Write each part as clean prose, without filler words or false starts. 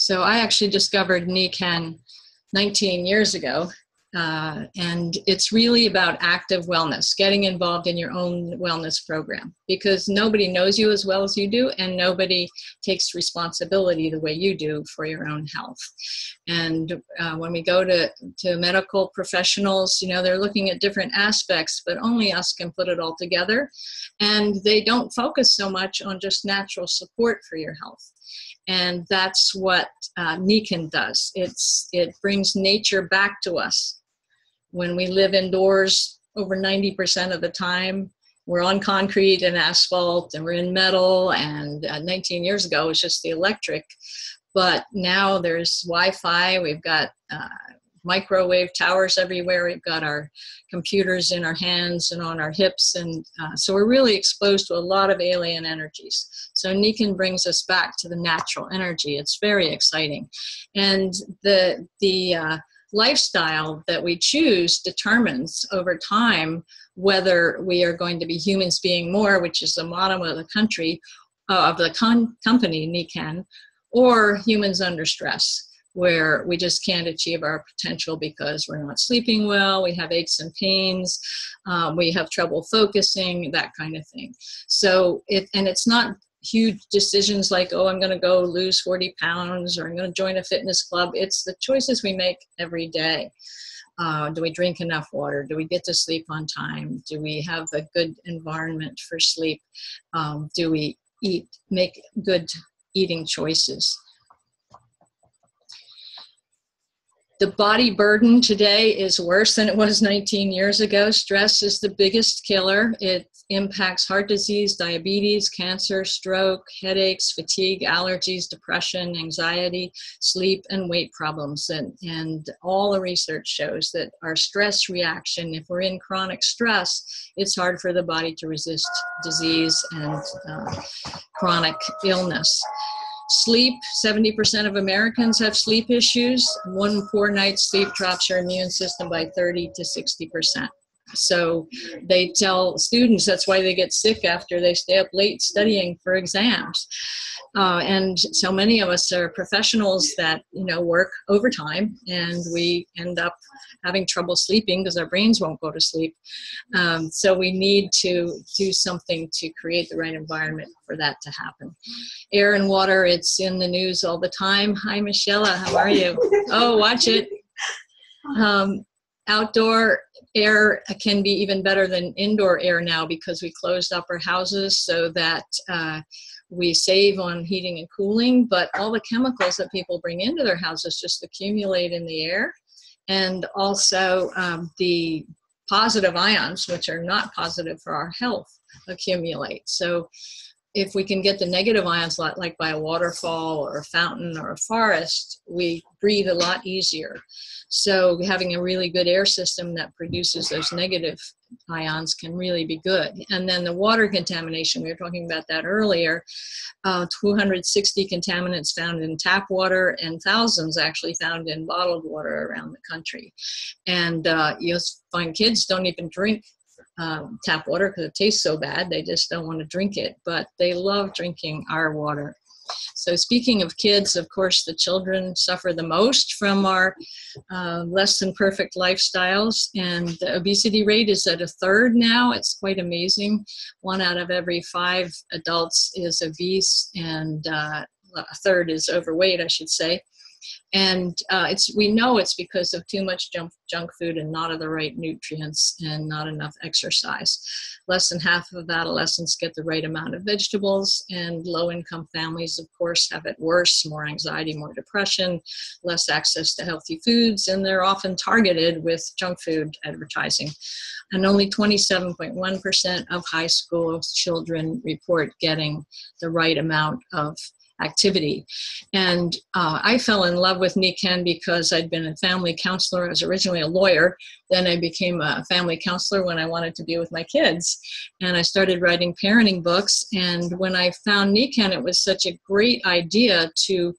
So I actually discovered Nikken 19 years ago. And it's really about active wellness, getting involved in your own wellness program, because nobody knows you as well as you do, and nobody takes responsibility the way you do for your own health. And when we go to medical professionals, you know, they're looking at different aspects, but only us can put it all together. And they don't focus so much on just natural support for your health. And that's what Nikken does. It brings nature back to us. When we live indoors, over 90% of the time, we're on concrete and asphalt, and we're in metal. And 19 years ago, it was just the electric. But now there's Wi-Fi. We've got microwave towers everywhere. We've got our computers in our hands and on our hips. And so we're really exposed to a lot of alien energies. So Nikken brings us back to the natural energy. It's very exciting. And the lifestyle that we choose determines over time whether we are going to be humans being more, which is the motto of the country, of the company Nikken, or humans under stress, where we just can't achieve our potential because we're not sleeping well, we have aches and pains, we have trouble focusing, that kind of thing. So it's not huge decisions like, oh, I'm going to go lose 40 pounds, or I'm going to join a fitness club. It's the choices we make every day. Do we drink enough water? Do we get to sleep on time? Do we have a good environment for sleep? Do we make good eating choices? The body burden today is worse than it was 19 years ago. Stress is the biggest killer. It impacts heart disease, diabetes, cancer, stroke, headaches, fatigue, allergies, depression, anxiety, sleep, and weight problems. And all the research shows that our stress reaction, if we're in chronic stress, it's hard for the body to resist disease and chronic illness. Sleep, 70% of Americans have sleep issues. One poor night's sleep drops your immune system by 30 to 60%. So they tell students that's why they get sick after they stay up late studying for exams. And so many of us are professionals that, you know, work overtime, and we end up having trouble sleeping because our brains won't go to sleep. So we need to do something to create the right environment for that to happen. Air and water, it's in the news all the time. Hi, Michelle, how are you? Oh, watch it. Outdoor air can be even better than indoor air now, because we closed up our houses so that we save on heating and cooling, but all the chemicals that people bring into their houses just accumulate in the air. And also the positive ions, which are not positive for our health, accumulate. So if we can get the negative ions, like by a waterfall or a fountain or a forest, we breathe a lot easier. So having a really good air system that produces those negative ions can really be good. And then the water contamination, we were talking about that earlier, 260 contaminants found in tap water and thousands actually found in bottled water around the country. And you'll find kids don't even drink tap water because it tastes so bad. They just don't want to drink it, but they love drinking our water. So speaking of kids, of course, the children suffer the most from our less than perfect lifestyles. And the obesity rate is at 1/3 now. It's quite amazing. 1 out of every 5 adults is obese, and 1/3 is overweight, I should say. And we know it's because of too much junk food and not of the right nutrients and not enough exercise. Less than half of adolescents get the right amount of vegetables, and low-income families, of course, have it worse, more anxiety, more depression, less access to healthy foods, and they're often targeted with junk food advertising. And only 27.1% of high school children report getting the right amount of activity. And I fell in love with Nikken because I'd been a family counselor. I was originally a lawyer, Then I became a family counselor when I wanted to be with my kids. And I started writing parenting books. And when I found Nikken, it was such a great idea to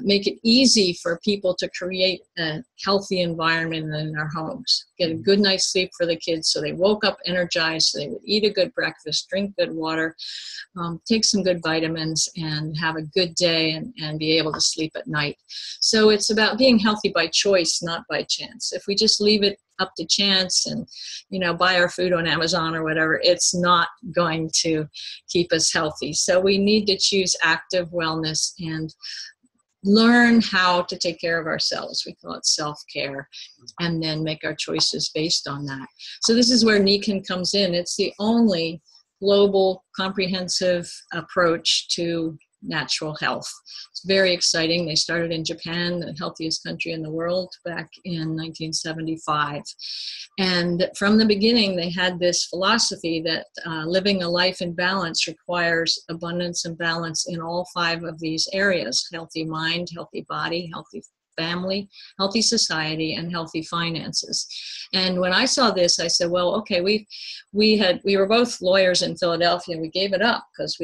make it easy for people to create a healthy environment in their homes. Get a good night's sleep for the kids so they woke up energized, so they would eat a good breakfast, drink good water, take some good vitamins, and have a good day and be able to sleep at night. So it's about being healthy by choice, not by chance. If we just leave it up to chance and, buy our food on Amazon or whatever, it's not going to keep us healthy. So we need to choose active wellness and learn how to take care of ourselves. We call it self-care, and then make our choices based on that. So this is where Nikken comes in. It's the only global comprehensive approach to natural health. It's very exciting. They started in Japan, the healthiest country in the world, back in 1975. And from the beginning, they had this philosophy that living a life in balance requires abundance and balance in all 5 of these areas: healthy mind, healthy body, healthy family, healthy society, and healthy finances. And when I saw this, I said, well, okay, we were both lawyers in Philadelphia, and we gave it up because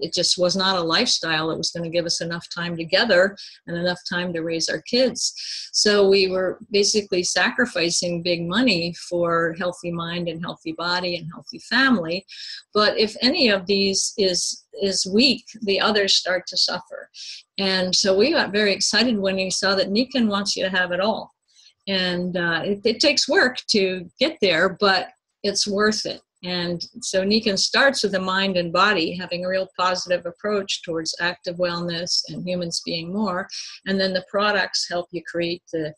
it just was not a lifestyle that was going to give us enough time together and enough time to raise our kids. So we were basically sacrificing big money for healthy mind and healthy body and healthy family. But if any of these is weak, the others start to suffer. And so we got very excited when we saw that Nikken wants you to have it all. And it takes work to get there, but it's worth it. And so Nikken starts with the mind and body, having a real positive approach towards active wellness and humans being more. And then the products help you create the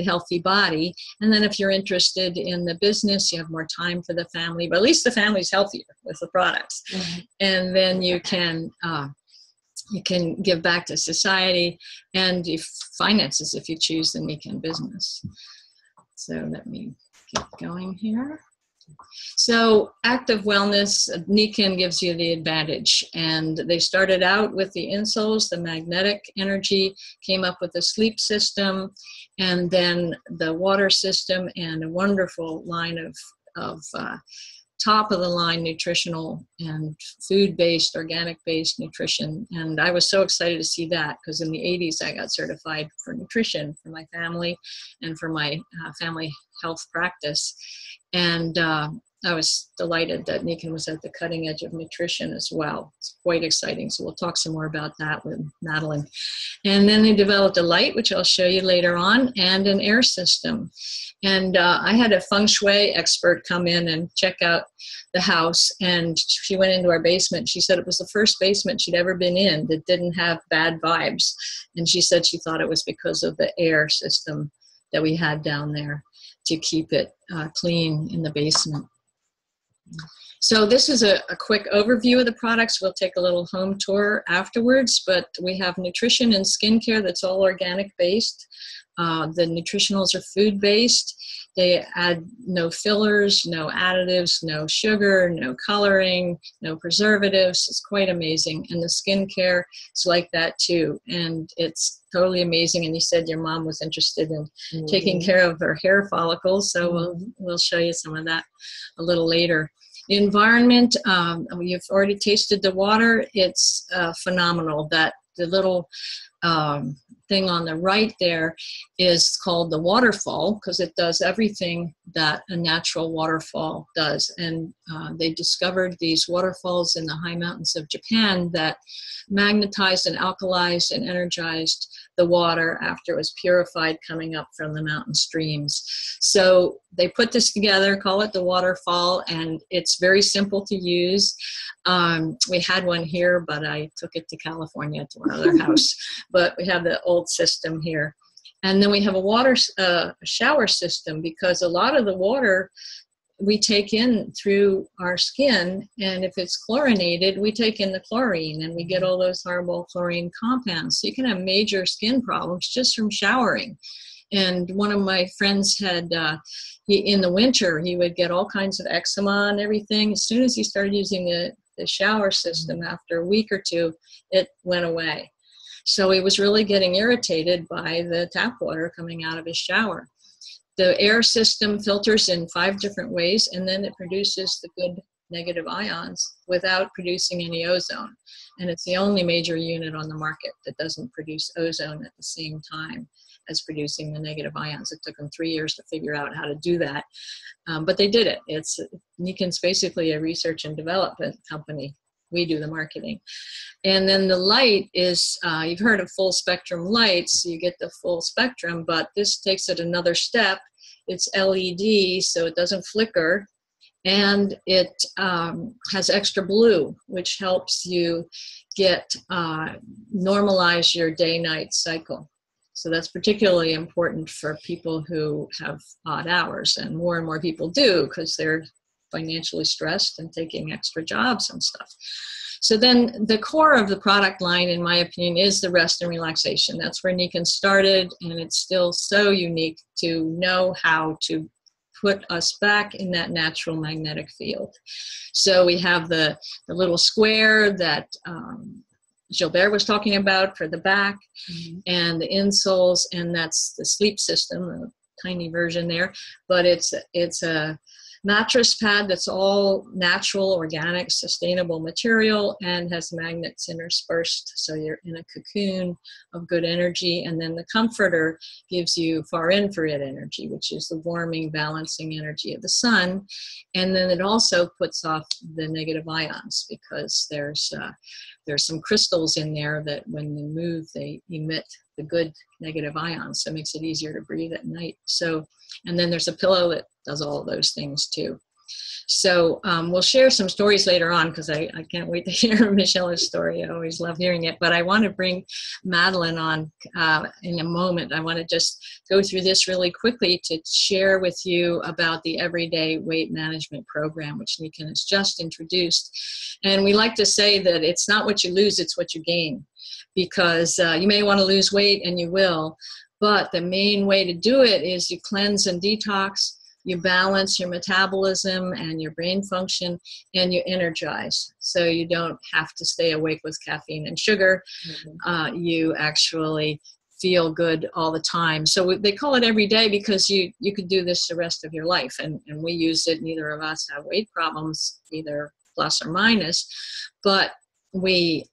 healthy body. And then if you're interested in the business, you have more time for the family, but at least the family's healthier with the products. Mm-hmm. And then you can give back to society and finances if you choose the Nikken business. So let me keep going here. So active wellness, Nikken gives you the advantage. And they started out with the insoles, the magnetic energy, came up with a sleep system, and then the water system, and a wonderful line of top of the line nutritional and food-based, organic-based nutrition. And I was so excited to see that because in the 80s I got certified for nutrition for my family and for my family health practice. And I was delighted that Nikken was at the cutting edge of nutrition as well. It's quite exciting. So we'll talk some more about that with Madeline. And then they developed a light, which I'll show you later on, and an air system. And I had a feng shui expert come in and check out the house. And she went into our basement. She said it was the first basement she'd ever been in that didn't have bad vibes. And she said she thought it was because of the air system that we had down there to keep it clean in the basement. So this is a quick overview of the products. We'll take a little home tour afterwards, but we have nutrition and skincare that's all organic based. The nutritionals are food based. They add no fillers, no additives, no sugar, no coloring, no preservatives. It's quite amazing. And the skincare is like that too. And it's totally amazing. And you said your mom was interested in taking care of her hair follicles. So we'll show you some of that a little later. The environment, you've already tasted the water. It's phenomenal. That the little thing on the right there is called the waterfall because it does everything that a natural waterfall does. And they discovered these waterfalls in the high mountains of Japan that magnetized and alkalized and energized the water after it was purified coming up from the mountain streams. So they put this together, call it the waterfall, and it's very simple to use. We had one here, but I took it to California to another house. But we have the old system here. And then we have a shower system because a lot of the water we take in through our skin, and if it's chlorinated, we take in the chlorine and we get all those horrible chlorine compounds. So you can have major skin problems just from showering. And one of my friends had, in the winter, he would get all kinds of eczema and everything. As soon as he started using the shower system, after a week or two, it went away. So he was really getting irritated by the tap water coming out of his shower. the air system filters in 5 different ways, and then it produces the good negative ions without producing any ozone. And it's the only major unit on the market that doesn't produce ozone at the same time as producing the negative ions. It took them 3 years to figure out how to do that, but they did it. Nikken's basically a research and development company. We do the marketing. And then the light is, you've heard of full spectrum lights, you get the full spectrum, but this takes it another step. It's LED, so it doesn't flicker, and it has extra blue, which helps you normalize your day-night cycle. So that's particularly important for people who have odd hours, and more people do because they're financially stressed and taking extra jobs and stuff. So then the core of the product line, in my opinion, is the rest and relaxation. That's where Nikken started, and it's still so unique to know how to put us back in that natural magnetic field. So we have the little square that Gilbert was talking about for the back, and the insoles, and that's the sleep system, a tiny version there. But it's a mattress pad that's all natural, organic, sustainable material and has magnets interspersed, so you're in a cocoon of good energy. And then the comforter gives you far infrared energy, which is the warming, balancing energy of the sun. And then it also puts off the negative ions, because there's some crystals in there that when they move, they emit the good negative ions, so it makes it easier to breathe at night. So, and then there's a pillow that does all of those things too. So we'll share some stories later on, because I can't wait to hear Michelle's story. I always love hearing it. But I want to bring Madeline on in a moment. I want to just go through this really quickly to share with you about the Everyday Weight Management Program, which Nikken has just introduced. And we like to say that it's not what you lose, it's what you gain. Because you may want to lose weight, and you will, but the main way to do it is you cleanse and detox, you balance your metabolism and your brain function, and you energize. So you don't have to stay awake with caffeine and sugar. You actually feel good all the time. So they call it every day because you could do this the rest of your life. And we use it. Neither of us have weight problems, either plus or minus, but we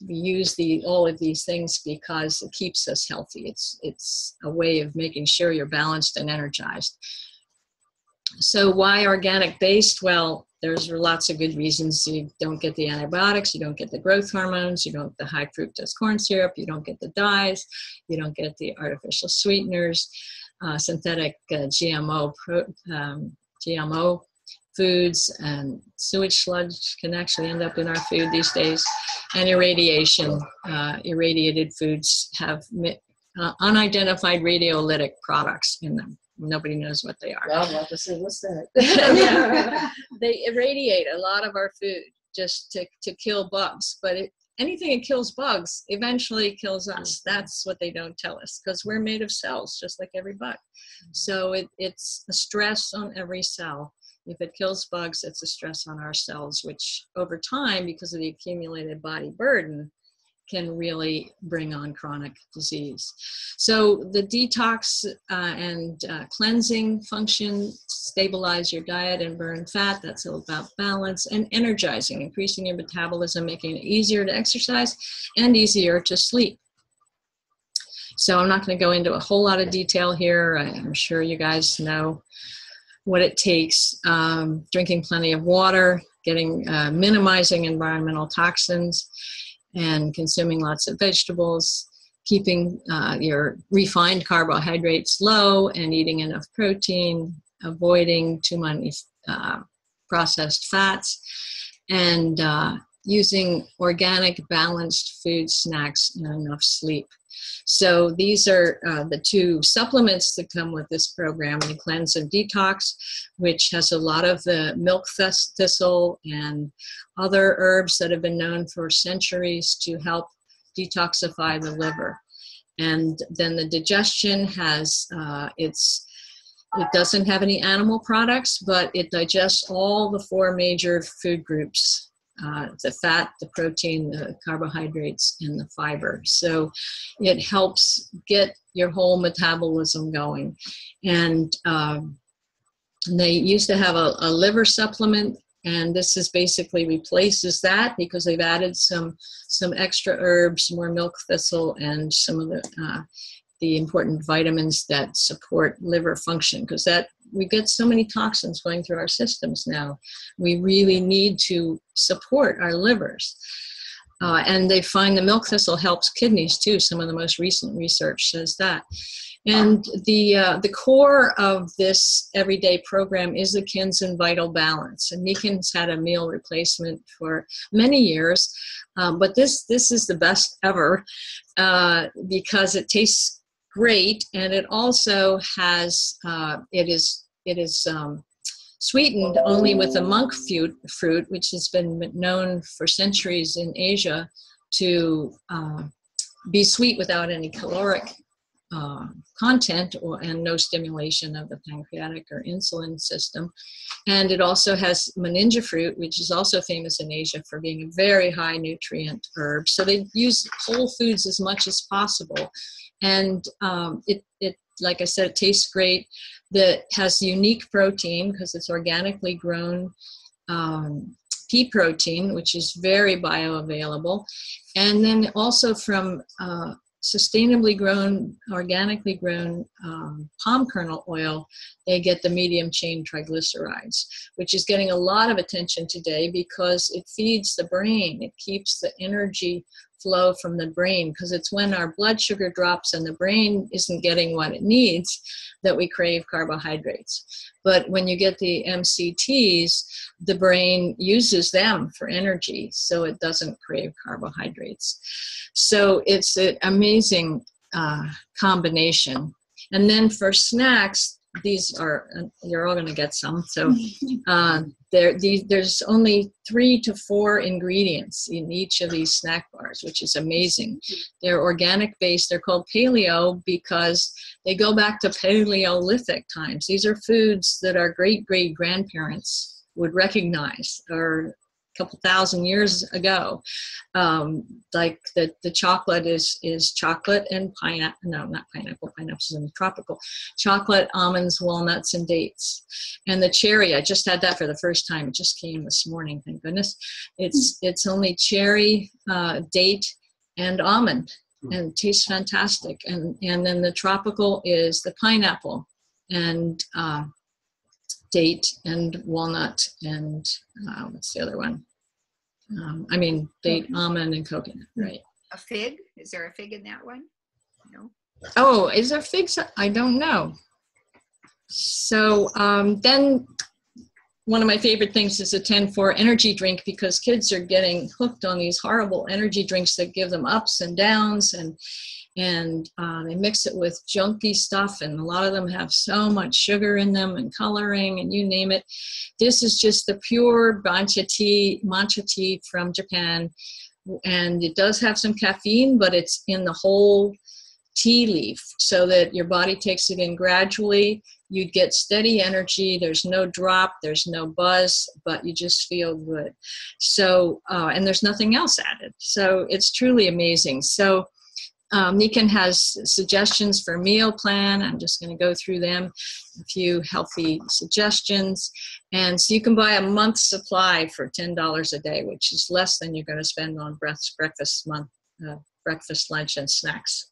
use all of these things because it keeps us healthy. It's a way of making sure you're balanced and energized. So why organic based? Well, there's lots of good reasons. You don't get the antibiotics, you don't get the growth hormones, you don't get the high fructose corn syrup, you don't get the dyes, you don't get the artificial sweeteners, synthetic GMO foods, and sewage sludge can actually end up in our food these days, and irradiation. Irradiated foods have unidentified radiolytic products in them. Nobody knows what they are. Well, what was that? Yeah. They irradiate a lot of our food just to kill bugs, but anything that kills bugs eventually kills us. That's what they don't tell us, because we're made of cells just like every bug. So it's a stress on every cell. If it kills bugs, it's a stress on our cells, which over time, because of the accumulated body burden, can really bring on chronic disease. So the detox and cleansing function stabilize your diet and burn fat. That's all about balance. And energizing, increasing your metabolism, making it easier to exercise and easier to sleep. So I'm not going to go into a whole lot of detail here. I'm sure you guys know what it takes. Drinking plenty of water, minimizing environmental toxins, and consuming lots of vegetables, keeping your refined carbohydrates low, and eating enough protein, avoiding too many processed fats, and using organic, balanced food, snacks, and enough sleep. So these are the 2 supplements that come with this program: the Cleanse and Detox, which has a lot of the milk thistle and other herbs that have been known for centuries to help detoxify the liver. And then the digestion has, it doesn't have any animal products, but it digests all the 4 major food groups the fat, the protein, the carbohydrates, and the fiber. So it helps get your whole metabolism going. And they used to have a liver supplement, and this is basically replaces that because they've added some extra herbs, more milk thistle, and some of the important vitamins that support liver function, because that we get so many toxins going through our systems now. We really need to support our livers. And they find the milk thistle helps kidneys too. Some of the most recent research says that. And the core of this everyday program is the Kinsen Vital Balance. And Nikken's had a meal replacement for many years, but this is the best ever because it tastes great, and it also has it is sweetened only with the monk fruit, which has been known for centuries in Asia to be sweet without any caloric content and no stimulation of the pancreatic or insulin system. And it also has moninja fruit, which is also famous in Asia for being a very high nutrient herb. So they use whole foods as much as possible. And it like I said, it tastes great. That has unique protein because it's organically grown pea protein, which is very bioavailable. And then also from sustainably grown, organically grown palm kernel oil, they get the medium chain triglycerides, which is getting a lot of attention today because it feeds the brain. It keeps the energy flow from the brain, because it's when our blood sugar drops and the brain isn't getting what it needs that we crave carbohydrates. But when you get the MCTs, the brain uses them for energy, so it doesn't crave carbohydrates. So it's an amazing combination. And then for snacks, these are, you're all going to get some. So there's only 3 to 4 ingredients in each of these snack bars, which is amazing. They're organic based. They're called paleo because they go back to Paleolithic times. These are foods that our great-great-grandparents would recognize, or couple thousand years ago. Like the chocolate is chocolate and pineapple, no, not pineapple, pineapple's in the tropical, chocolate, almonds, walnuts, and dates. And the cherry, I just had that for the first time. It just came this morning, thank goodness. It's only cherry, date, and almond, and it tastes fantastic. And then the tropical is the pineapple and date and walnut and what's the other one? Date, almond, and coconut, right? A fig? Is there a fig in that one? No. Oh, is there figs? I don't know. So then one of my favorite things is a 10-4 energy drink, because kids are getting hooked on these horrible energy drinks that give them ups and downs, and they mix it with junky stuff, and a lot of them have so much sugar in them and coloring and you name it. This is just the pure matcha tea from Japan, and it does have some caffeine, but it's in the whole tea leaf so that your body takes it in gradually. You get steady energy. There's no drop, there's no buzz, but you just feel good. So, and there's nothing else added. So it's truly amazing. So Nikken has suggestions for meal plan. I'm just going to go through them, a few healthy suggestions. And so you can buy a month's supply for $10 a day, which is less than you're going to spend on breakfast, lunch, and snacks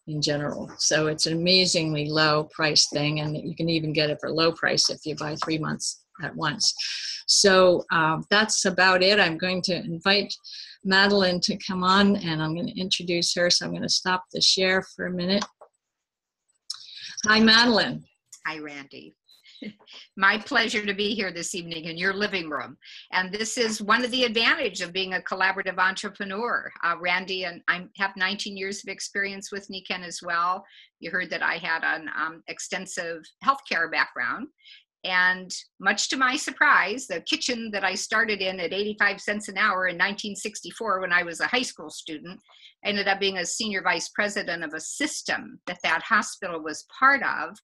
in general. So it's an amazingly low price thing, and you can even get it for low price if you buy 3 months at once. So that's about it. I'm going to invite Madeline to come on, and I'm going to introduce her. So I'm going to stop the share for a minute. Hi, Madeline. Hi, Randy. My pleasure to be here this evening in your living room. And this is one of the advantages of being a collaborative entrepreneur. Randy and I have 19 years of experience with Nikken as well. You heard that I had an extensive healthcare background. And much to my surprise, the kitchen that I started in at 85 cents an hour in 1964 when I was a high school student ended up being a senior vice president of a system that hospital was part of.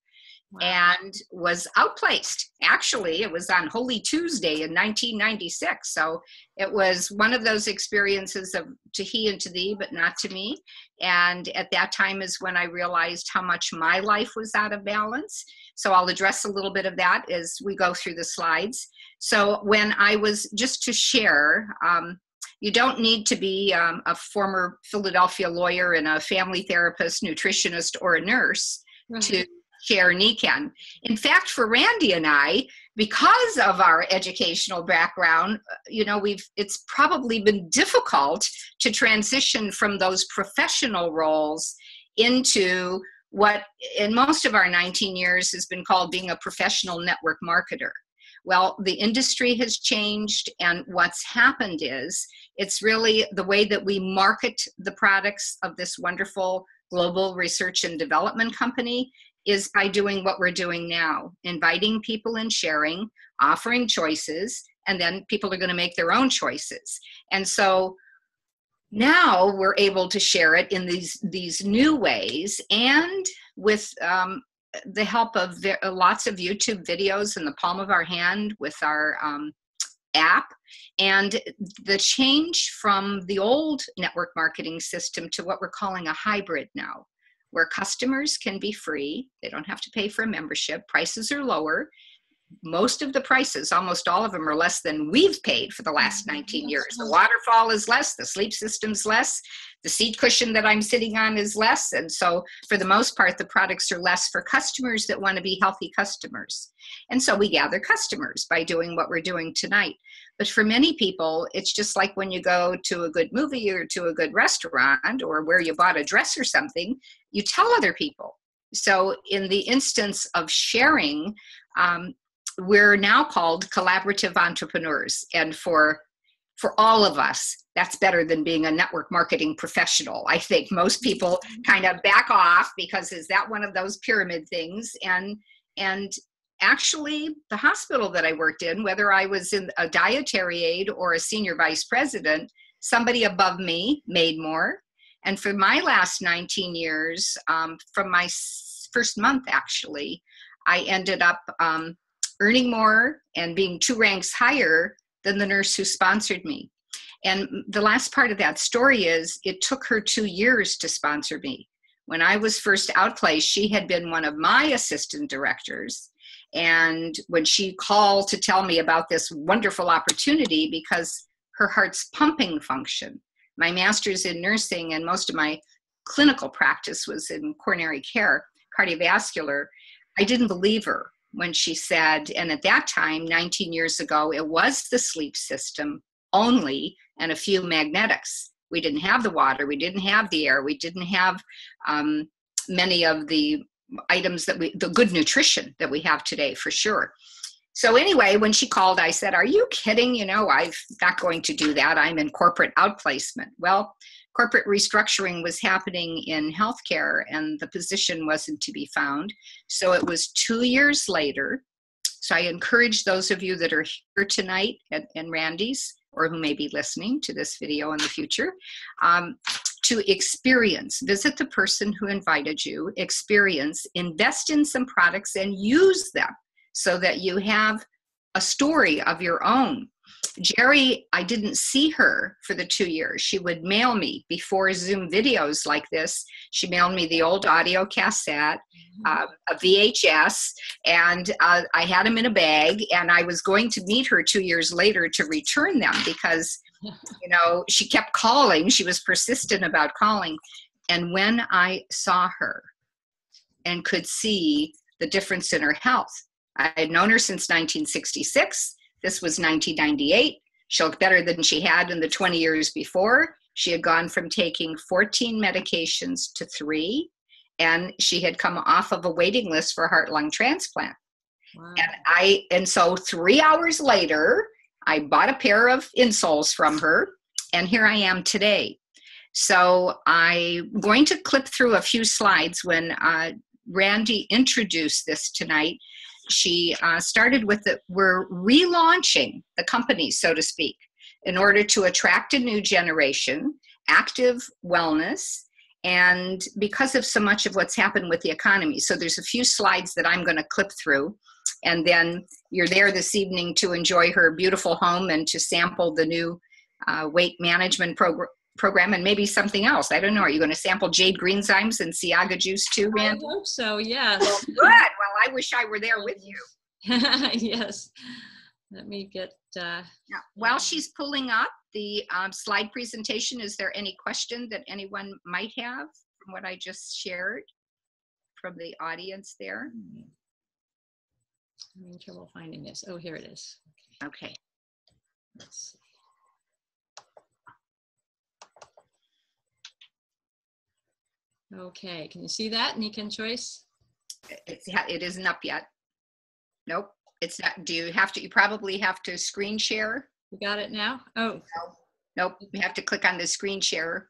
and was outplaced. Actually, it was on Holy Tuesday in 1996. So it was one of those experiences of to he and to thee, but not to me. And at that time is when I realized how much my life was out of balance. So I'll address a little bit of that as we go through the slides. So when I was, just to share, you don't need to be a former Philadelphia lawyer and a family therapist, nutritionist, or a nurse to share Nikken. In fact, for Randy and I, because of our educational background, it's probably been difficult to transition from those professional roles into what in most of our 19 years has been called being a professional network marketer. Well, the industry has changed, and what's happened is it's really the way that we market the products of this wonderful global research and development company is by doing what we're doing now, inviting people and sharing, offering choices, and then people are going to make their own choices. And so now we're able to share it in these new ways, and with the help of lots of YouTube videos in the palm of our hand with our app. And the change from the old network marketing system to what we're calling a hybrid now, where customers can be free. They don't have to pay for a membership. Prices are lower. Most of the prices, almost all of them, are less than we've paid for the last 19 years. The waterfall is less, the sleep system's less, the seat cushion that I'm sitting on is less. And so for the most part, the products are less for customers that want to be healthy customers. And so we gather customers by doing what we're doing tonight. But for many people, it's just like when you go to a good movie or to a good restaurant or where you bought a dress or something, you tell other people. So in the instance of sharing, we're now called collaborative entrepreneurs. And for all of us, that's better than being a network marketing professional. I think most people kind of back off because is that one of those pyramid things? And actually, the hospital that I worked in, whether I was in a dietary aide or a senior vice president, somebody above me made more. And for my last 19 years, from my first month, actually, I ended up earning more and being 2 ranks higher than the nurse who sponsored me. And the last part of that story is it took her 2 years to sponsor me. When I was first outplaced, she had been one of my assistant directors. And when she called to tell me about this wonderful opportunity, because her heart's pumping function, my master's in nursing and most of my clinical practice was in coronary care, cardiovascular, I didn't believe her when she said, and at that time, 19 years ago, it was the sleep system only and a few magnetics. We didn't have the water, we didn't have the air, we didn't have many of the items the good nutrition that we have today for sure. So anyway, when she called, I said, are you kidding? I'm not going to do that. I'm in corporate outplacement. Well, corporate restructuring was happening in healthcare and the position wasn't to be found. So it was 2 years later. So I encourage those of you that are here tonight at Randy's or who may be listening to this video in the future, to experience, visit the person who invited you, experience, invest in some products and use them so that you have a story of your own. Jerry, I didn't see her for the 2 years. She would mail me before Zoom videos like this. She mailed me the old audio cassette, a VHS, and I had them in a bag, and I was going to meet her 2 years later to return them because, she kept calling. She was persistent about calling. And when I saw her and could see the difference in her health, I had known her since 1966. This was 1998. She looked better than she had in the 20 years before. She had gone from taking 14 medications to 3, and she had come off of a waiting list for heart-lung transplant. Wow. And so 3 hours later, I bought a pair of insoles from her, and here I am today. So I'm going to clip through a few slides. When Randy introduced this tonight, she started with we're relaunching the company, so to speak, in order to attract a new generation, active wellness, and because of so much of what's happened with the economy. So there's a few slides that I'm going to clip through, and then you're there this evening to enjoy her beautiful home and to sample the new weight management program and maybe something else. I don't know. Are you going to sample Jade Greenzymes and Siaga juice too, Randy? I hope so, yes. Well, good. Well, I wish I were there with you. Yes. Let me get... Now, while she's pulling up the slide presentation, is there any question that anyone might have from what I just shared from the audience there? I'm in trouble finding this. Oh, here it is. Okay. Let's see. Okay, can you see that, Nikken Choice? It isn't up yet. Nope, it's not. Do you have to, you probably have to screen share. You got it now? Oh. Nope, you have to click on the screen share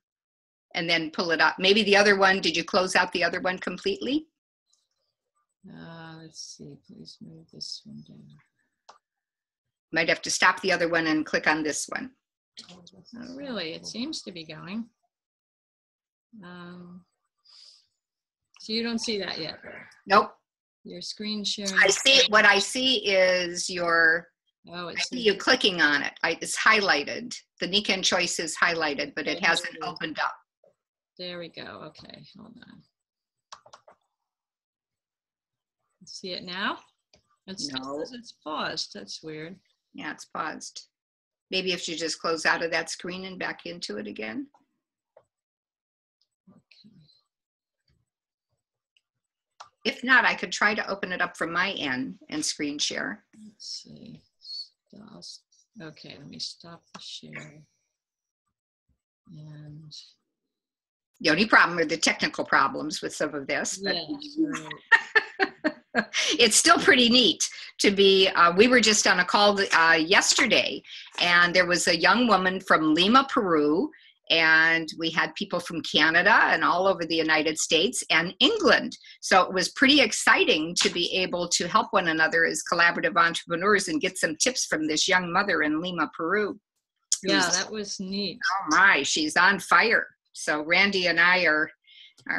and then pull it up. Maybe the other one, did you close out the other one completely? Let's see, please move this one down. Might have to stop the other one and click on this one. Oh, really? It seems to be going. So you don't see that yet? Nope. Your screen sharing. I see, what I see is your, oh, I see you clicking on it. It's highlighted. The Nikken Choice is highlighted, but it hasn't opened up. There we go. Okay, hold on. See it now? It's paused. That's weird. Yeah, it's paused. Maybe if you just close out of that screen and back into it again. Okay. If not, I could try to open it up from my end and screen share. Let's see. Okay, let me stop the share. And the only problem are the technical problems with some of this. But yes, right. It's still pretty neat to be, we were just on a call yesterday, and there was a young woman from Lima, Peru, and we had people from Canada and all over the United States and England. So it was pretty exciting to be able to help one another as collaborative entrepreneurs and get some tips from this young mother in Lima, Peru. Yeah, that was neat. Oh my, she's on fire. So Randy and I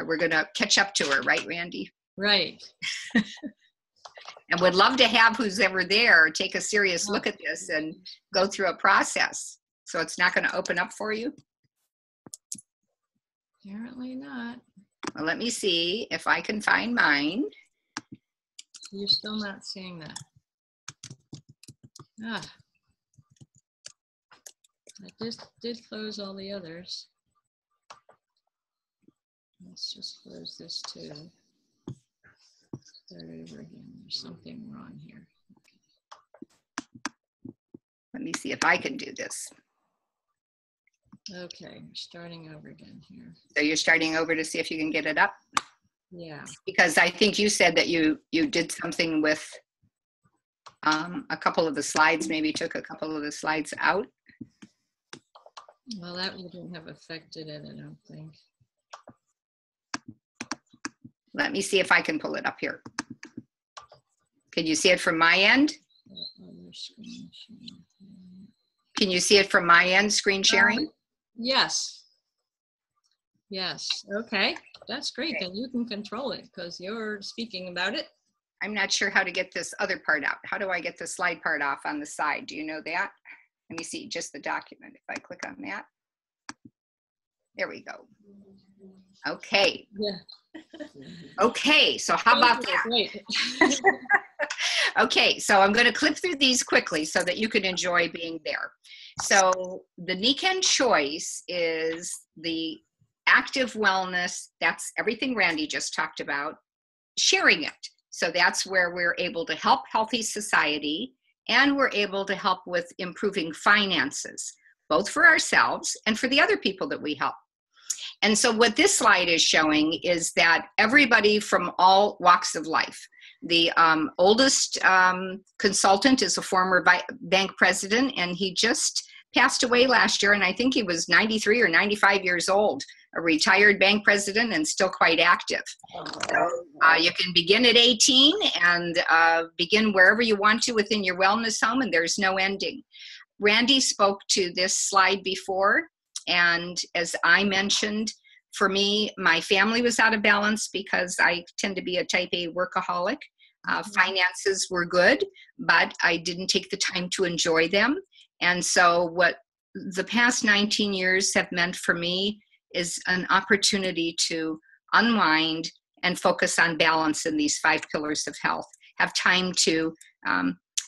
we're gonna catch up to her, right, Randy? Right. And would love to have who's ever there take a serious look at this and go through a process. So it's not going to open up for you? Apparently not. Well, let me see if I can find mine. You're still not seeing that. Ah. I just did close all the others. Let's just close this too. Start over again. There's something wrong here. Okay. Let me see if I can do this. Okay, we're starting over again here. So you're starting over to see if you can get it up? Yeah. Because I think you said that you did something with a couple of the slides, maybe took a couple of the slides out. Well, that wouldn't have affected it, I don't think. Let me see if I can pull it up here. Can you see it from my end? Can you see it from my end, screen sharing? Yes. Yes. Okay. That's great. Okay. Then you can control it because you're speaking about it. I'm not sure how to get this other part out. How do I get the slide part off on the side? Do you know that? Let me see just the document. If I click on that. There we go. Okay. Yeah. Okay, so how about that? Okay, so I'm going to clip through these quickly so that you can enjoy being there. So the Nikken Choice is the active wellness, that's everything Randy just talked about, sharing it. So that's where we're able to help healthy society, and we're able to help with improving finances, both for ourselves and for the other people that we help. And so what this slide is showing is that everybody from all walks of life, the oldest consultant is a former bank president, and he just passed away last year, and I think he was 93 or 95 years old, a retired bank president and still quite active. So you can begin at 18 and begin wherever you want to within your wellness home, and there's no ending. Randy spoke to this slide before, and as I mentioned, For me, my family was out of balance because I tend to be a type A workaholic. Finances were good, but I didn't take the time to enjoy them. And so what the past 19 years have meant for me is an opportunity to unwind and focus on balance in these 5 pillars of health. Have time to,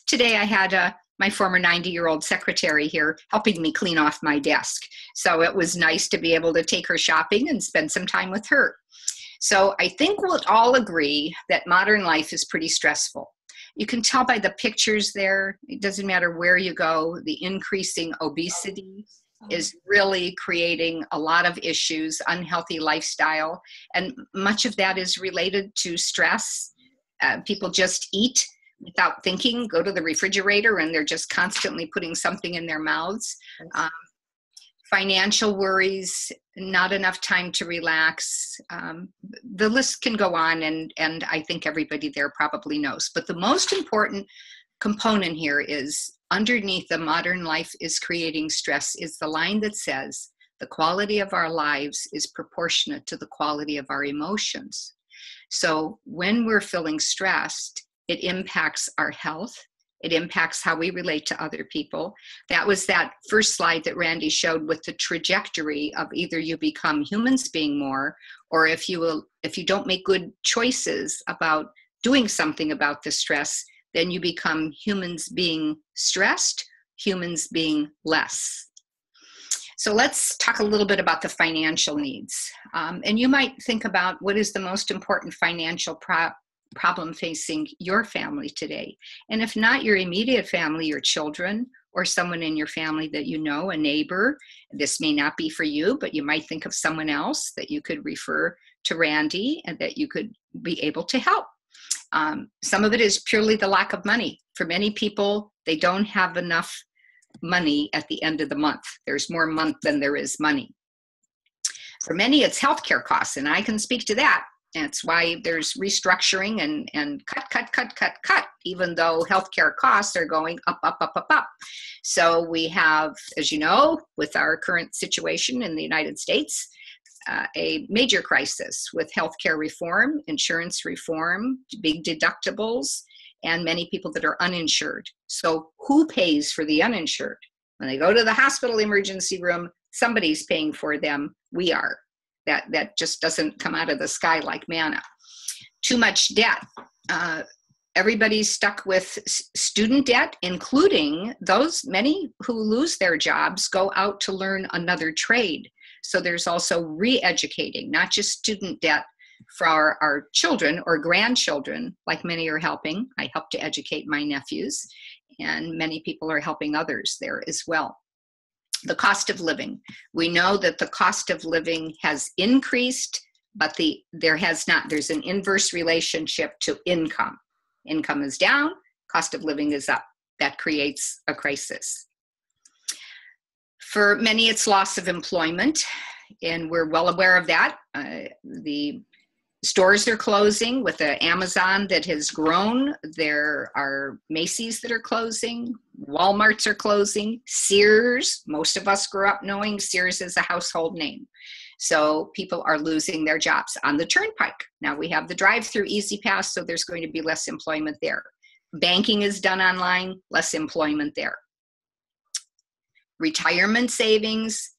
today I had my former 90-year-old secretary here helping me clean off my desk. So it was nice to be able to take her shopping and spend some time with her. So I think we'll all agree that modern life is pretty stressful. You can tell by the pictures there, it doesn't matter where you go, the increasing obesity is really creating a lot of issues, unhealthy lifestyle, and much of that is related to stress. People just eat without thinking, go to the refrigerator, and they're just constantly putting something in their mouths. Financial worries, not enough time to relax. The list can go on, and I think everybody there probably knows. But the most important component here is underneath the modern life is creating stress is the line that says the quality of our lives is proportionate to the quality of our emotions. So when we're feeling stressed, it impacts our health. It impacts how we relate to other people. That was that first slide that Randy showed with the trajectory of either you become humans being more, or if you don't make good choices about doing something about the stress, then you become humans being stressed, humans being less. So let's talk a little bit about the financial needs. And you might think about what is the most important financial problem facing your family today. And if not your immediate family, your children, or someone in your family that you know, a neighbor, this may not be for you, but you might think of someone else that you could refer to Randy and that you could be able to help. Some of it is purely the lack of money. For many people, they don't have enough money at the end of the month. There's more month than there is money. For many, it's healthcare costs, and I can speak to that. That's why there's restructuring and cut, even though healthcare costs are going up. So we have, as you know, with our current situation in the United States, a major crisis with healthcare reform, insurance reform, big deductibles, and many people that are uninsured. So who pays for the uninsured? When they go to the hospital emergency room, somebody's paying for them. We are. That just doesn't come out of the sky like manna. Too much debt. Everybody's stuck with student debt, including those many who lose their jobs go out to learn another trade. So there's also re-educating, not just student debt for our children or grandchildren, like many are helping. I help to educate my nephews, and many people are helping others there as well. The cost of living. We know that the cost of living has increased, but there's an inverse relationship to income. Income is down, cost of living is up. That creates a crisis. For many, it's loss of employment, and we're well aware of that. The stores are closing with the Amazon that has grown. There are Macy's that are closing. Walmarts are closing. Sears, most of us grew up knowing Sears is a household name. So people are losing their jobs on the turnpike. Now we have the drive-through Easy Pass, so there's going to be less employment there. Banking is done online, less employment there. Retirement savings,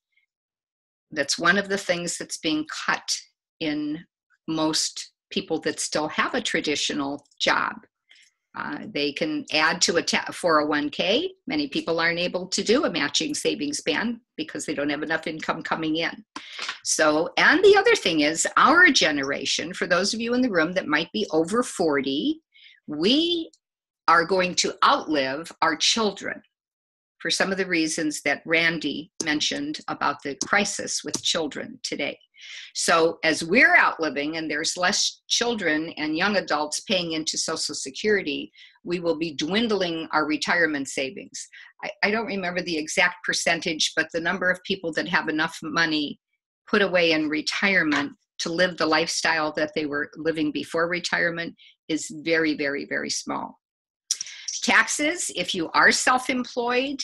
that's one of the things that's being cut in most people that still have a traditional job. They can add to a 401k. Many people aren't able to do a matching savings plan because they don't have enough income coming in. So, and the other thing is our generation, for those of you in the room that might be over 40, we are going to outlive our children for some of the reasons that Randy mentioned about the crisis with children today. So as we're outliving and there's less children and young adults paying into Social Security, we will be dwindling our retirement savings. I don't remember the exact percentage, but the number of people that have enough money put away in retirement to live the lifestyle that they were living before retirement is very, very, very small. Taxes, if you are self-employed,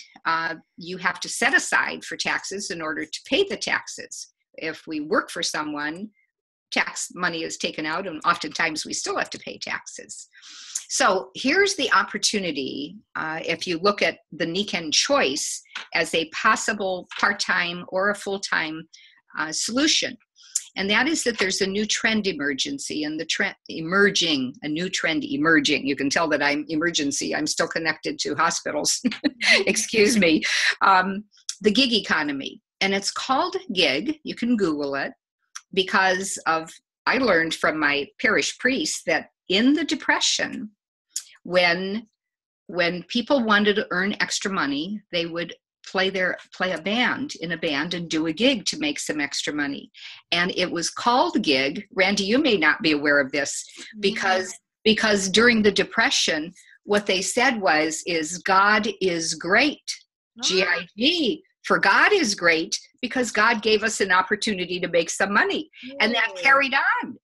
you have to set aside for taxes in order to pay the taxes. if we work for someone, tax money is taken out, and oftentimes we still have to pay taxes. So here's the opportunity, if you look at the Nikken choice as a possible part-time or a full-time solution. And that is that there's a new trend emergency, and the trend emerging, a new trend emerging. You can tell that I'm emergency. I'm still connected to hospitals. Excuse me. The gig economy. And it's called gig. You can Google it, because I learned from my parish priest that in the Depression, when people wanted to earn extra money, they would play a band in a band and do a gig to make some extra money. And it was called gig. Randy, you may not be aware of this, because during the Depression, what they said is God is great. G-I-G, for God is great, because God gave us an opportunity to make some money. And that carried on.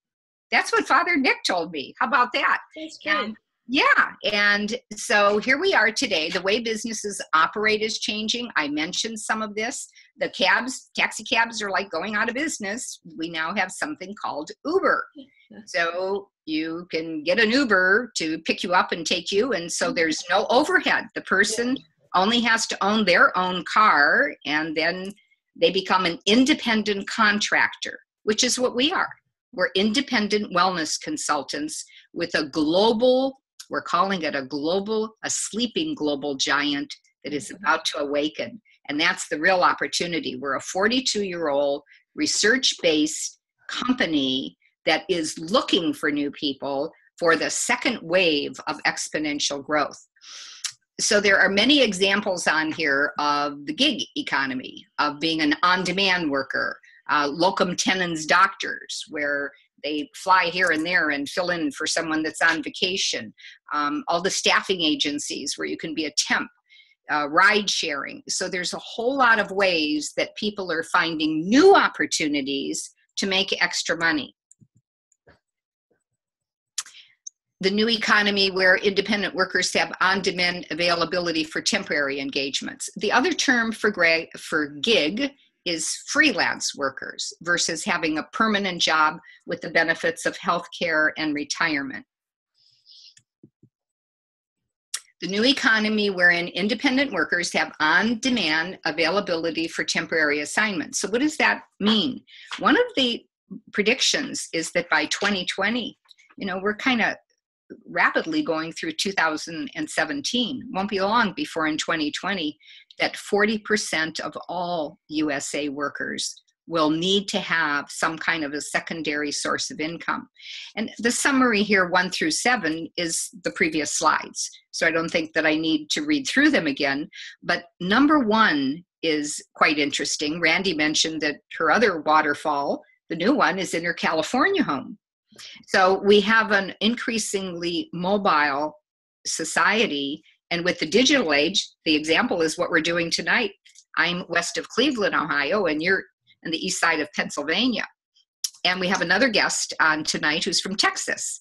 That's what Father Nick told me. How about that? That's great. And so here we are today. The way businesses operate is changing. I mentioned some of this. The taxi cabs are like going out of business. We now have something called Uber. So you can get an Uber to pick you up and take you, and so there's no overhead. The person only has to own their own car, and then they become an independent contractor, which is what we are. We're independent wellness consultants with a global, we're calling it a sleeping global giant that is about to awaken. And that's the real opportunity. We're a 42-year-old research-based company that is looking for new people for the second wave of exponential growth. So there are many examples on here of the gig economy, of being an on-demand worker, locum tenens doctors, where they fly here and there and fill in for someone that's on vacation, all the staffing agencies where you can be a temp, ride sharing. So there's a whole lot of ways that people are finding new opportunities to make extra money. The new economy where independent workers have on-demand availability for temporary engagements. The other term for gig is freelance workers versus having a permanent job with the benefits of healthcare and retirement. The new economy wherein independent workers have on-demand availability for temporary assignments. So what does that mean? One of the predictions is that by 2020, we're kind of rapidly going through 2017. Won't be long before in 2020 that 40% of all USA workers will need to have some kind of a secondary source of income. And the summary here, 1 through 7, is the previous slides. So I don't think that I need to read through them again. But number 1 is quite interesting. Randy mentioned that her other waterfall, the new one, is in her California home. So we have an increasingly mobile society, and with the digital age, the example is what we're doing tonight. I'm west of Cleveland, Ohio, and you're on the east side of Pennsylvania. And we have another guest on tonight who's from Texas.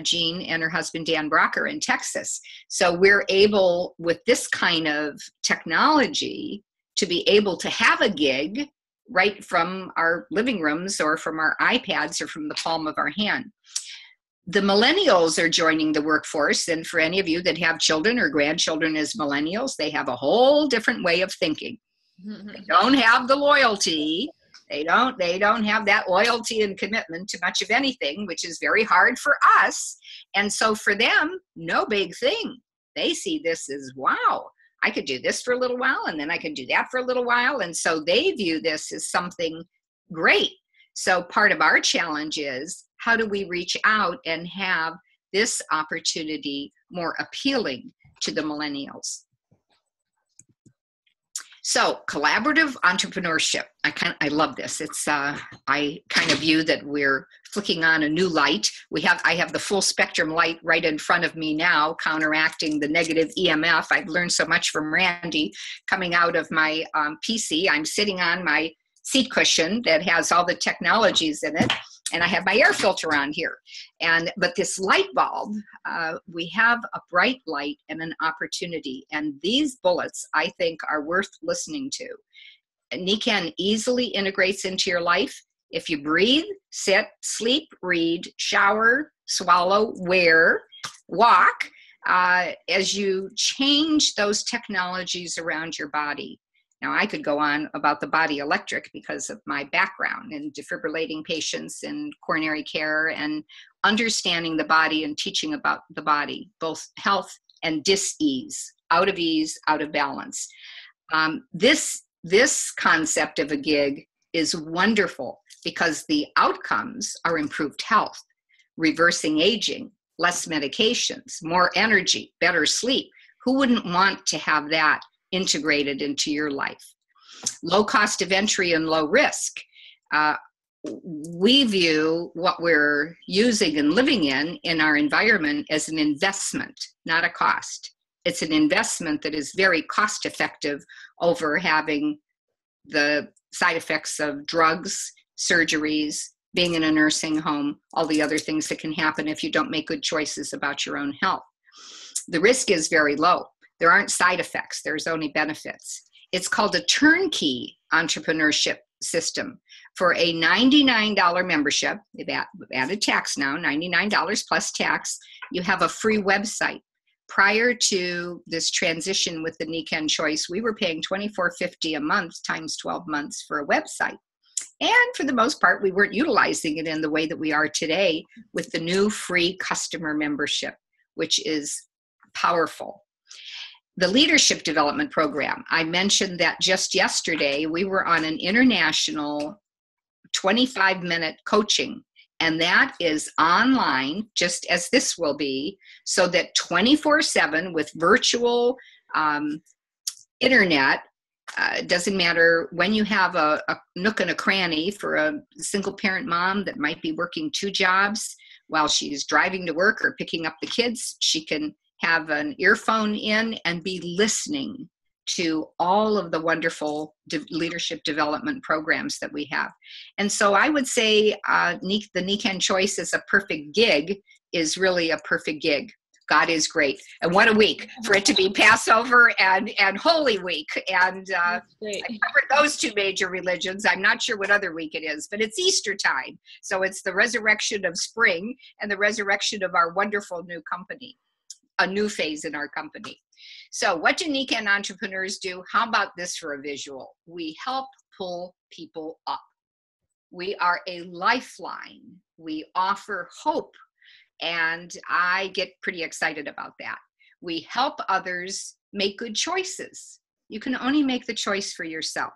Jean and her husband Dan Brocker in Texas. So we're able, with this kind of technology, to be able to have a gig right from our living rooms or from our iPads or from the palm of our hand. The millennials are joining the workforce, and for any of you that have children or grandchildren as millennials, they have a whole different way of thinking. They don't have the loyalty. They don't have that loyalty and commitment to much of anything, which is very hard for us. And so for them, no big thing. They see this as, wow, I could do this for a little while, and then I could do that for a little while. And so they view this as something great. So part of our challenge is, how do we reach out and have this opportunity more appealing to the millennials? So collaborative entrepreneurship. I love this. It's I kind of view that we're flicking on a new light. I have the full spectrum light right in front of me now, counteracting the negative EMF. I've learned so much from Randy coming out of my PC. I'm sitting on my seat cushion that has all the technologies in it, and I have my air filter on here. But this light bulb, we have a bright light and an opportunity. And these bullets, I think, are worth listening to. Nikken easily integrates into your life. If you breathe, sit, sleep, read, shower, swallow, wear, walk, as you change those technologies around your body. Now, I could go on about the body electric because of my background in defibrillating patients in coronary care and understanding the body and teaching about the body, both health and dis-ease, out of balance. This concept of a gig is wonderful because the outcomes are improved health, reversing aging, less medications, more energy, better sleep. Who wouldn't want to have that integrated into your life? Low cost of entry and low risk. We view what we're using and living in our environment as an investment, not a cost. It's an investment that is very cost effective over having the side effects of drugs, surgeries, being in a nursing home, all the other things that can happen if you don't make good choices about your own health. The risk is very low. There aren't side effects, there's only benefits. It's called a turnkey entrepreneurship system. For a $99 membership, they've added tax now, $99 plus tax, you have a free website. Prior to this transition with the Nikken choice, we were paying $24.50 a month times 12 months for a website. And for the most part, we weren't utilizing it in the way that we are today with the new free customer membership, which is powerful. The leadership development program, I mentioned that just yesterday, we were on an international 25-minute coaching, and that is online, just as this will be, so that 24/7 with virtual internet, doesn't matter when you have a nook and a cranny for a single parent mom that might be working 2 jobs while she's driving to work or picking up the kids, she can have an earphone in and be listening to all of the wonderful leadership development programs that we have. And so I would say the Nikken choice as a perfect gig is really a perfect gig. God is great. And what a week for it to be Passover and Holy Week. And I covered those 2 major religions. I'm not sure what other week it is, but it's Easter time. So it's the resurrection of spring and the resurrection of our wonderful new company, a new phase in our company. So what do Nikken entrepreneurs do? How about this for a visual? We help pull people up. We are a lifeline. We offer hope. And I get pretty excited about that. We help others make good choices. You can only make the choice for yourself.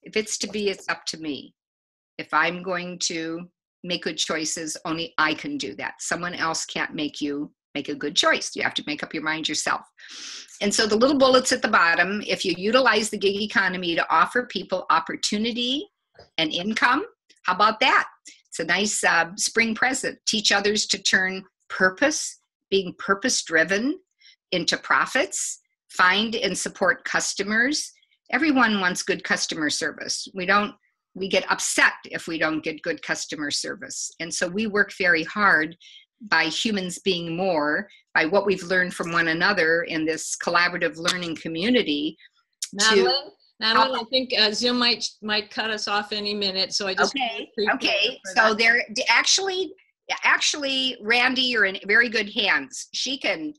If it's to be, it's up to me. If I'm going to make good choices, only I can do that. Someone else can't make you make a good choice. You have to make up your mind yourself. And so the little bullets at the bottom, if you utilize the gig economy to offer people opportunity and income, how about that? It's a nice spring present. Teach others to turn purpose, being purpose-driven, into profits. Find and support customers. Everyone wants good customer service. We get upset if we don't get good customer service. And so we work very hard by humans being more, by what we've learned from one another in this collaborative learning community. Madeline, I think Zoom might cut us off any minute, so I just okay. So there actually, Randy, you're in very good hands. She can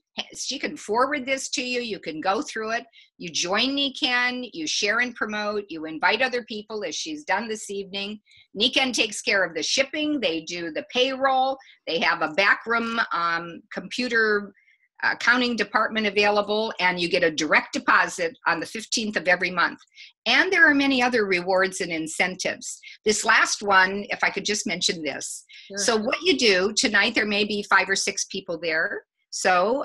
forward this to you. You can go through it. You join Nikken. You share and promote. You invite other people, as she's done this evening. Nikken takes care of the shipping. They do the payroll. They have a backroom computer accounting department available, and you get a direct deposit on the 15th of every month. And there are many other rewards and incentives. This last one, if I could just mention this. Sure. So what you do tonight, there may be 5 or 6 people there. So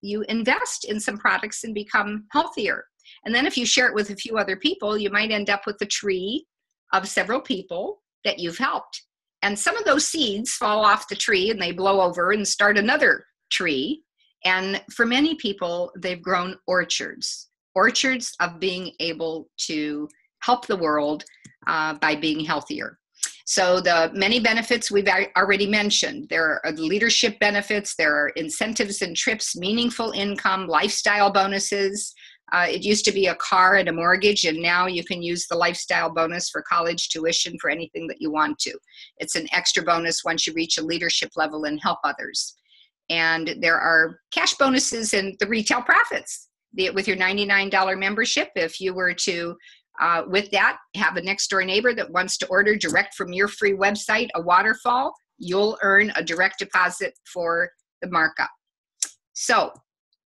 you invest in some products and become healthier. And then if you share it with a few other people, you might end up with a tree of several people that you've helped. And some of those seeds fall off the tree and they blow over and start another tree. And for many people, they've grown orchards of being able to help the world by being healthier. So the many benefits we've already mentioned. There are leadership benefits, there are incentives and trips, meaningful income, lifestyle bonuses, It used to be a car and a mortgage, and now you can use the lifestyle bonus for college tuition for anything that you want to. It's an extra bonus once you reach a leadership level and help others. And there are cash bonuses in the retail profits. With your $99 membership, if you were to, with that, have a next door neighbor that wants to order direct from your free website, a waterfall, you'll earn a direct deposit for the markup. So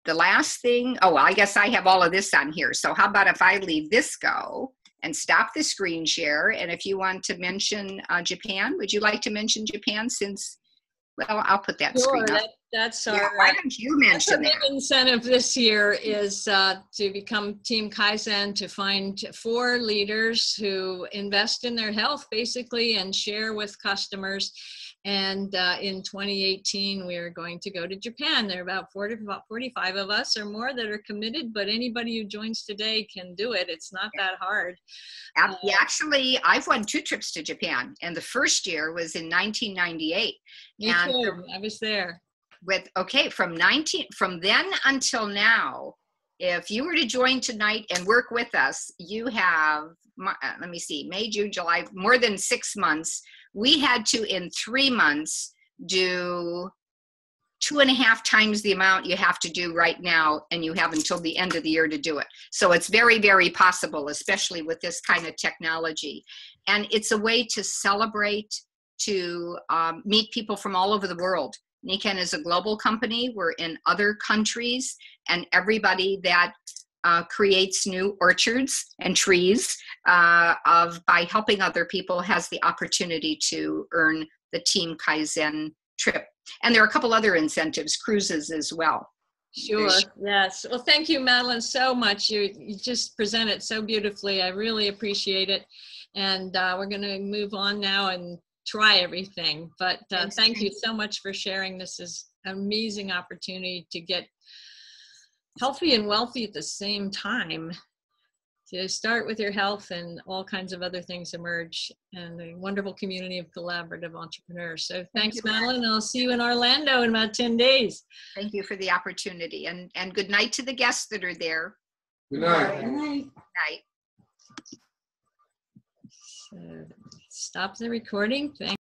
the last thing, oh, I guess I have all of this on here. So how about if I leave this go and stop the screen share? And if you want to mention Japan, would you like to mention Japan since, well, I'll put that screen up. That's our, why don't you mention that? Our incentive this year is to become Team Kaizen, to find 4 leaders who invest in their health basically and share with customers. And in 2018, we are going to go to Japan. There are about 45 of us or more that are committed, but anybody who joins today can do it. It's not that hard. Yeah, actually, I've won 2 trips to Japan, and the first year was in 1998. Me too. I was there. From then until now, if you were to join tonight and work with us, you have, let me see, May, June, July, more than 6 months. We had to, in 3 months, do 2.5 times the amount you have to do right now, and you have until the end of the year to do it. So it's very, very possible, especially with this kind of technology. And it's a way to celebrate, to meet people from all over the world. Nikken is a global company. We're in other countries, and everybody that creates new orchards and trees by helping other people has the opportunity to earn the Team Kaizen trip. And there are a couple other incentives, cruises as well. Sure, yes. Well, thank you, Madeline, so much. You just present it so beautifully. I really appreciate it. And we're going to move on now and try everything. But thank you so much for sharing. This is an amazing opportunity to get healthy and wealthy at the same time, to start with your health, and all kinds of other things emerge, and a wonderful community of collaborative entrepreneurs. So thanks, Madeline, and I'll see you in Orlando in about 10 days. Thank you for the opportunity, and good night to the guests that are there. Good night. Good night. Night. So, stop the recording. Thank